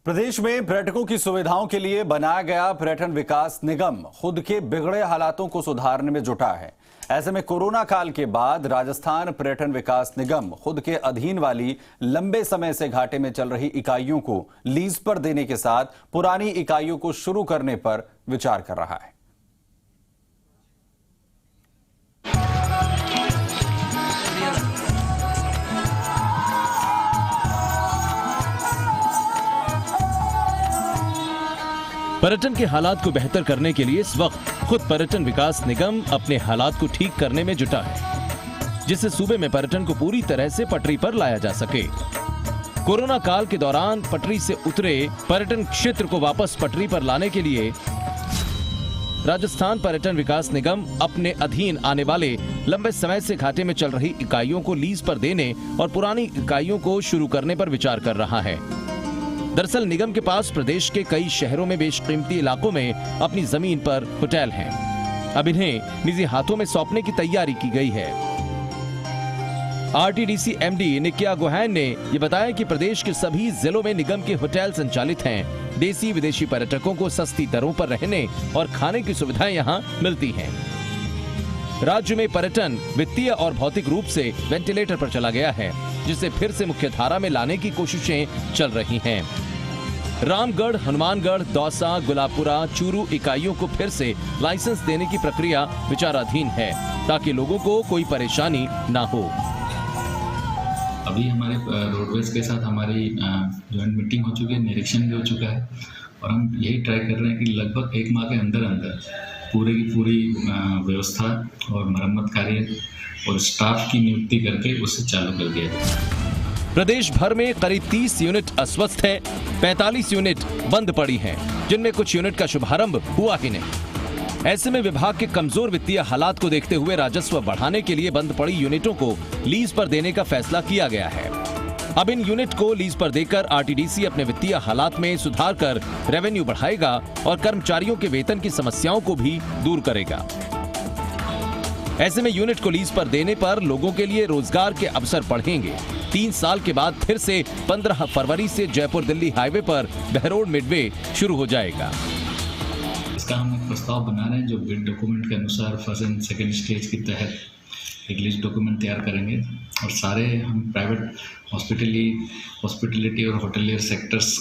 प्रदेश में पर्यटकों की सुविधाओं के लिए बनाया गया पर्यटन विकास निगम खुद के बिगड़े हालातों को सुधारने में जुटा है। ऐसे में कोरोना काल के बाद राजस्थान पर्यटन विकास निगम खुद के अधीन वाली लंबे समय से घाटे में चल रही इकाइयों को लीज पर देने के साथ पुरानी इकाइयों को शुरू करने पर विचार कर रहा है। पर्यटन के हालात को बेहतर करने के लिए इस वक्त खुद पर्यटन विकास निगम अपने हालात को ठीक करने में जुटा है, जिससे सूबे में पर्यटन को पूरी तरह से पटरी पर लाया जा सके। कोरोना काल के दौरान पटरी से उतरे पर्यटन क्षेत्र को वापस पटरी पर लाने के लिए राजस्थान पर्यटन विकास निगम अपने अधीन आने वाले लंबे समय से घाटे में चल रही इकाइयों को लीज पर देने और पुरानी इकाइयों को शुरू करने पर विचार कर रहा है। दरअसल निगम के पास प्रदेश के कई शहरों में बेशकीमती इलाकों में अपनी जमीन पर होटल हैं। अब इन्हें निजी हाथों में सौंपने की तैयारी की गई है। आरटीडीसी एमडी निकिया गोहैन ने यह बताया कि प्रदेश के सभी जिलों में निगम के होटल संचालित हैं। देसी विदेशी पर्यटकों को सस्ती दरों पर रहने और खाने की सुविधाएं यहां मिलती हैं। राज्य में पर्यटन वित्तीय और भौतिक रूप से वेंटिलेटर पर चला गया है, जिसे फिर से मुख्य धारा में लाने की कोशिशें चल रही हैं। रामगढ़, हनुमानगढ़, दौसा, गुलाबपुरा, चूरू इकाइयों को फिर से लाइसेंस देने की प्रक्रिया विचाराधीन है, ताकि लोगों को कोई परेशानी न हो। अभी हमारे रोडवेज के साथ हमारी जॉइंट मीटिंग हो चुकी है, निरीक्षण भी हो चुका है और हम यही ट्राई कर रहे हैं कि लगभग एक माह के अंदर अंदर पूरी की पूरी व्यवस्था और मरम्मत कार्य और स्टाफ की नियुक्ति करके उसे चालू कर दिया जाए। प्रदेश भर में करीब 30 यूनिट अस्वस्थ है, 45 यूनिट बंद पड़ी हैं, जिनमें कुछ यूनिट का शुभारंभ हुआ ही नहीं। ऐसे में विभाग के कमजोर वित्तीय हालात को देखते हुए राजस्व बढ़ाने के लिए बंद पड़ी यूनिटों को लीज पर देने का फैसला किया गया है। अब इन यूनिट को लीज पर देकर आरटीडीसी अपने वित्तीय हालात में सुधार कर रेवेन्यू बढ़ाएगा और कर्मचारियों के वेतन की समस्याओं को भी दूर करेगा। ऐसे में यूनिट को लीज पर देने पर लोगों के लिए रोजगार के अवसर बढ़ेंगे। 3 साल के बाद फिर से 15 फरवरी से जयपुर दिल्ली हाईवे पर बहरोड मिडवे शुरू हो जाएगा। इसका हम एक प्रस्ताव बना रहे हैं जो बिड डॉक्यूमेंट के अनुसार फर्स्ट एंड सेकेंड स्टेज के तहत एक लिस्ट डॉक्यूमेंट तैयार करेंगे और सारे हम प्राइवेट हॉस्पिटलिटी और होटलियर सेक्टर्स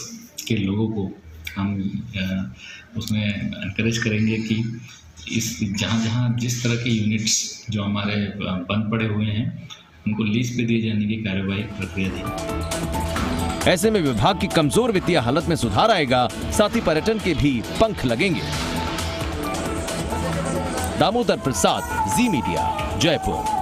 के लोगों को हम उसमें एनकरेज करेंगे कि इस जहाँ जिस तरह के यूनिट्स जो हमारे बंद पड़े हुए हैं उनको लीज पे दिए जाने की कार्यवाही प्रक्रिया थी। ऐसे में विभाग की कमजोर वित्तीय हालत में सुधार आएगा, साथ ही पर्यटन के भी पंख लगेंगे। दामोदर प्रसाद, जी मीडिया, जयपुर।